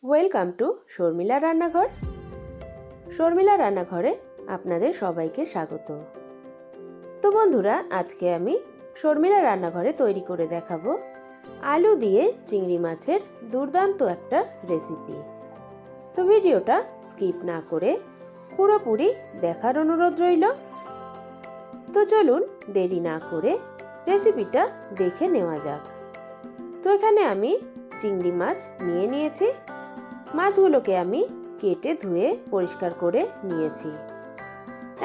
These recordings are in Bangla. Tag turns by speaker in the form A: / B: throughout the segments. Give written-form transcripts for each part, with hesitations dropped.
A: ওয়েলকাম টু শর্মিলা রান্নাঘর। শর্মিলা রান্নাঘরে আপনাদের সবাইকে স্বাগত। তো বন্ধুরা, আজকে আমি শর্মিলা রান্নাঘরে তৈরি করে দেখাবো আলু দিয়ে চিংড়ি মাছের দুর্দান্ত একটা রেসিপি। তো ভিডিওটা স্কিপ না করে পুরোপুরি দেখার অনুরোধ রইল। তো চলুন দেরি না করে রেসিপিটা দেখে নেওয়া যাক। তো এখানে আমি চিংড়ি মাছ নিয়ে নিয়েছি। মাছগুলোকে আমি কেটে ধুয়ে পরিষ্কার করে নিয়েছি।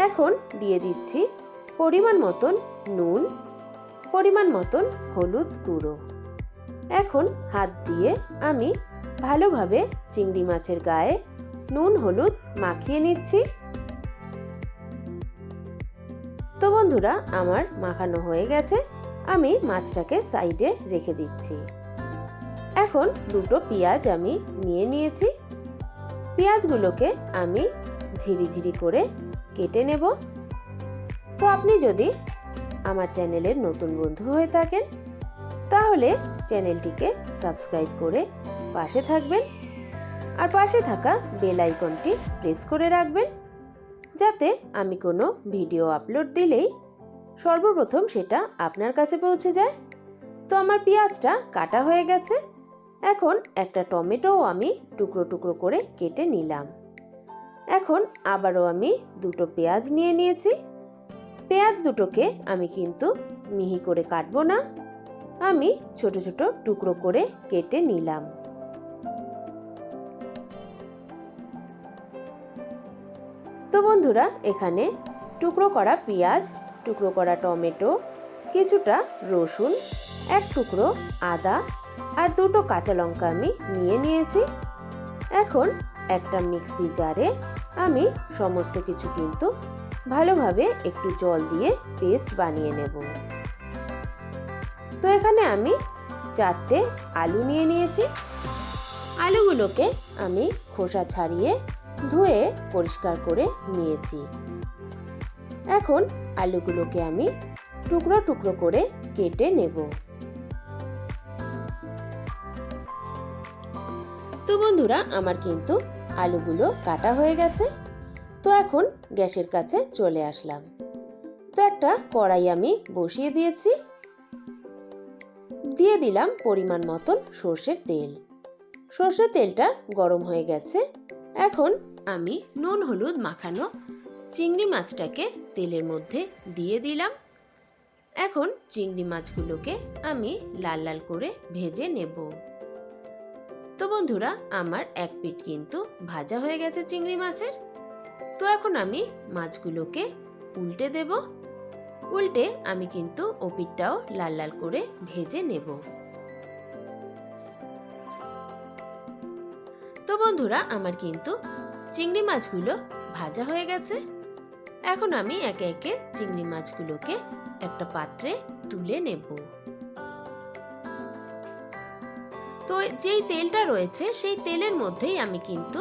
A: এখন দিয়ে দিচ্ছি পরিমাণ মতন নুন, পরিমাণ মতন হলুদ গুঁড়ো। এখন হাত দিয়ে আমি ভালোভাবে চিংড়ি মাছের গায়ে নুন হলুদ মাখিয়ে নিচ্ছি। তো বন্ধুরা, আমার মাখানো হয়ে গেছে। আমি মাছটাকে সাইডে রেখে দিচ্ছি। এখন দুটো পেঁয়াজ আমি নিয়ে নিয়েছি। পেঁয়াজগুলোকে আমি ঝিরিঝিরি করে কেটে নেব। তো আপনি যদি আমার চ্যানেলের নতুন বন্ধু হয়ে থাকেন তাহলে চ্যানেলটিকে সাবস্ক্রাইব করে পাশে থাকবেন, আর পাশে থাকা বেল আইকনটি প্রেস করে রাখবেন, যাতে আমি কোনো ভিডিও আপলোড দিলেই সর্বপ্রথম সেটা আপনার কাছে পৌঁছে যায়। তো আমার পেঁয়াজটা কাটা হয়ে গেছে। এখন একটা টমেটোও আমি টুকরো টুকরো করে কেটে নিলাম। এখন আবারও আমি দুটো পেঁয়াজ নিয়ে নিয়েছি। পেঁয়াজ দুটোকে আমি কিন্তু মিহি করে কাটবো না, আমি ছোট ছোট টুকরো করে কেটে নিলাম। তো বন্ধুরা, এখানে টুকরো করা পেঁয়াজ, টুকরো করা টমেটো, কিছুটা রসুন, এক টুকরো আদা আর দুটো কাঁচা লঙ্কা আমি নিয়ে নিয়েছি। এখন একটা মিক্সি জারে আমি সমস্ত কিছু কিন্তু ভালোভাবে একটু জল দিয়ে পেস্ট বানিয়ে নেব। তো এখানে আমি 4টে আলু নিয়ে নিয়েছি। আলুগুলোকে আমি খোসা ছাড়িয়ে ধুয়ে পরিষ্কার করে নিয়েছি। এখন আলুগুলোকে আমি টুকরো টুকরো করে কেটে নেব। তো বন্ধুরা, আমার কিন্তু আলুগুলো কাটা হয়ে গেছে। তো এখন গ্যাসের কাছে চলে আসলাম। তো একটা কড়াই আমি বসিয়ে দিয়েছি। দিয়ে দিলাম পরিমাণ মতন সর্ষের তেল। সর্ষের তেলটা গরম হয়ে গেছে। এখন আমি নুন হলুদ মাখানো চিংড়ি মাছটাকে তেলের মধ্যে দিয়ে দিলাম। এখন চিংড়ি মাছগুলোকে আমি লাল লাল করে ভেজে নেব। তো বন্ধুরা, আমার এক পিঠ কিন্তু ভাজা হয়ে গেছে চিংড়ি মাছের। তো এখন আমি মাছগুলোকে উল্টে দেব। উল্টে আমি কিন্তু ও পিঠটাও লাল লাল করে ভেজে নেব। তো বন্ধুরা, আমার কিন্তু চিংড়ি মাছগুলো ভাজা হয়ে গেছে। এখন আমি একে একে চিংড়ি মাছগুলোকে একটা পাত্রে তুলে নেব। তো যেই তেলটা রয়েছে সেই তেলের মধ্যেই আমি কিন্তু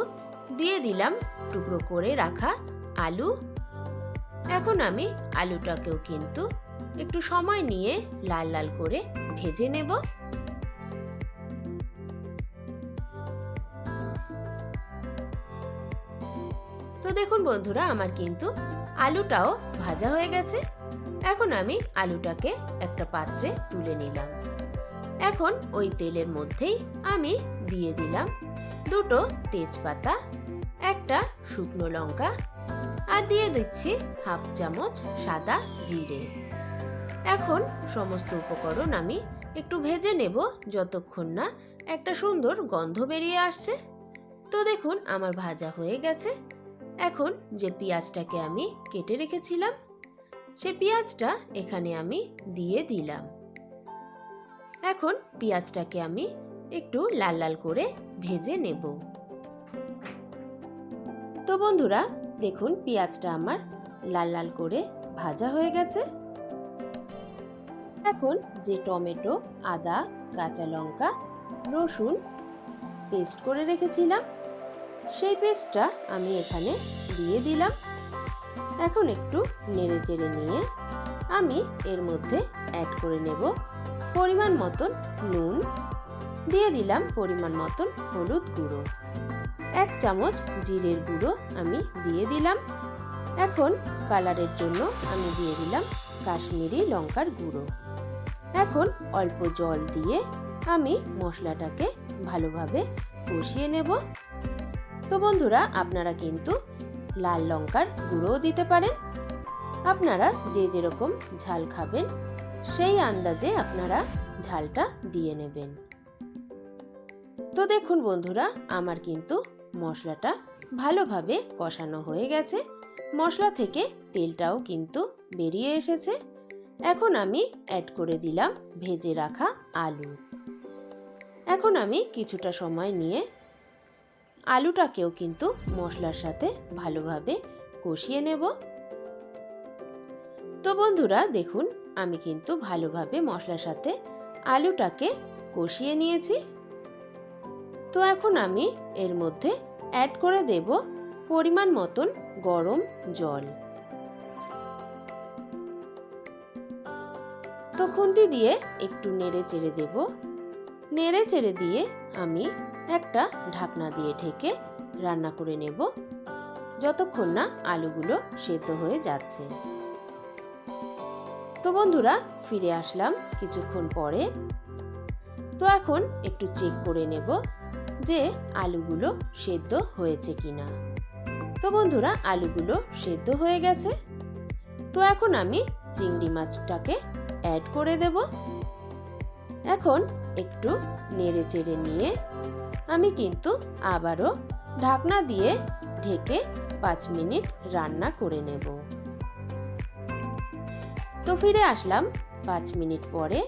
A: দিয়ে দিলাম টুকরো করে রাখা আলু। এখন আমি আলুটাকেও কিন্তু একটু সময় নিয়ে লাল লাল করে ভেজে নেব। তো দেখুন বন্ধুরা, আমার কিন্তু আলুটাও ভাজা হয়ে গেছে। এখন আমি আলুটাকে একটা পাত্রে তুলে নিলাম। এখন ওই তেলের মধ্যেই আমি দিয়ে দিলাম দুটো তেজপাতা, একটা শুকনো লঙ্কা, আর দিয়ে দিচ্ছি হাফ চামচ সাদা জিরে। এখন সমস্ত উপকরণ আমি একটু ভেজে নেব যতক্ষণ না একটা সুন্দর গন্ধ বেরিয়ে আসছে। তো দেখুন, আমার ভাজা হয়ে গেছে। এখন যে পেঁয়াজটাকে আমি কেটে রেখেছিলাম সেই পেঁয়াজটা এখানে আমি দিয়ে দিলাম। এখন পেঁয়াজটাকে আমি একটু লাল লাল করে ভেজে নেব। তো বন্ধুরা, দেখুন পেঁয়াজটা আমার লাল লাল করে ভাজা হয়ে গেছে। এখন যে টমেটো, আদা, কাঁচা লঙ্কা, রসুন পেস্ট করে রেখেছিলাম সেই পেস্টটা আমি এখানে দিয়ে দিলাম। এখন একটু নেড়ে চেড়ে নিয়ে আমি এর মধ্যে অ্যাড করে নেব পরিমাণ মতন নুন, দিয়ে দিলাম পরিমাণ মতন হলুদ গুঁড়ো, 1 চামচ জিরের গুঁড়ো আমি দিয়ে দিলাম। এখন কালারের জন্য আমি দিয়ে দিলাম কাশ্মীরি লঙ্কার গুঁড়ো। এখন অল্প জল দিয়ে আমি মশলাটাকে ভালোভাবে কষিয়ে নেব। তো বন্ধুরা, আপনারা কিন্তু লাল লঙ্কার গুঁড়োও দিতে পারেন। আপনারা যে যেরকম ঝাল খাবেন সেই আন্দাজে আপনারা ঝালটা দিয়ে নেবেন। তো দেখুন বন্ধুরা, আমার কিন্তু মশলাটা ভালোভাবে কষানো হয়ে গেছে, মশলা থেকে তেলটাও কিন্তু বেরিয়ে এসেছে। এখন আমি অ্যাড করে দিলাম ভেজে রাখা আলু। এখন আমি কিছুটা সময় নিয়ে আলুটাকেও কিন্তু মশলার সাথে ভালোভাবে কষিয়ে নেব। তো বন্ধুরা দেখুন, আমি কিন্তু ভালোভাবে মশলার সাথে আলুটাকে কষিয়ে নিয়েছি। তো এখন আমি এর মধ্যে অ্যাড করে দেব পরিমাণ মতন গরম জল। তো খুন্তি দিয়ে একটু নেড়ে চেড়ে দেব। নেড়ে চেড়ে দিয়ে আমি একটা ঢাকনা দিয়ে ঢেকে রান্না করে নেব যতক্ষণ না আলুগুলো সেদ্ধ হয়ে যাচ্ছে। তো বন্ধুরা, ফিরে আসলাম কিছুক্ষণ পরে। তো এখন একটু চেক করে নেব যে আলুগুলো সেদ্ধ হয়েছে কিনা। তো বন্ধুরা, আলুগুলো সেদ্ধ হয়ে গেছে। তো এখন আমি চিংড়ি মাছটাকে অ্যাড করে দেব। এখন একটু নেড়ে চেড়ে নিয়ে আমি কিন্তু আবারও ঢাকনা দিয়ে ঢেকে 5 মিনিট রান্না করে নেব। তো ফিরে আসলাম 5 মিনিট পরে।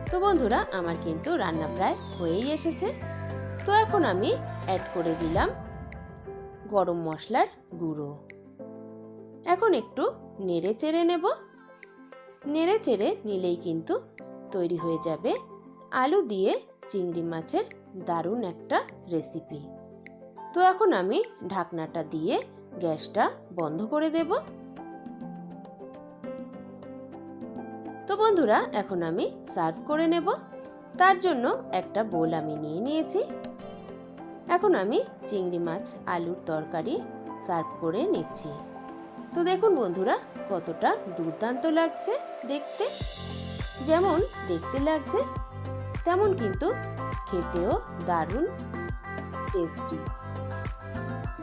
A: তো বন্ধুরা, আমার কিন্তু রান্না প্রায় হয়েই এসেছে। তো এখন আমি অ্যাড করে দিলাম গরম মশলার গুঁড়ো। এখন একটু নেড়ে চেড়ে নেব। নেড়ে চেড়ে নিলেই কিন্তু তৈরি হয়ে যাবে আলু দিয়ে চিংড়ি মাছের দারুণ একটা রেসিপি। তো এখন আমি ঢাকনাটা দিয়ে গ্যাসটা বন্ধ করে দেব। তো বন্ধুরা, এখন আমি সার্ভ করে নেব। তার জন্য একটা বোল আমি নিয়ে নিয়েছি। এখন আমি চিংড়ি মাছ আলুর তরকারি সার্ভ করে নিচ্ছি। তো দেখুন বন্ধুরা, কতটা দুর্দান্ত লাগছে দেখতে। যেমন দেখতে লাগছে তেমন কিন্তু খেতেও দারুণ টেস্টি।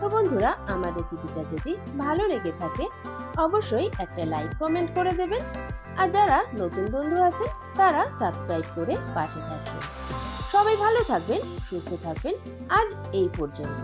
A: তো বন্ধুরা, আমার রেসিপিটা যদি ভালো লেগে থাকে অবশ্যই একটা লাইক কমেন্ট করে দেবেন। আর যারা নতুন বন্ধু আছেন তারা সাবস্ক্রাইব করে পাশে থাকবেন। সবাই ভালো থাকবেন, সুস্থ থাকবেন। আজ এই পর্যন্ত।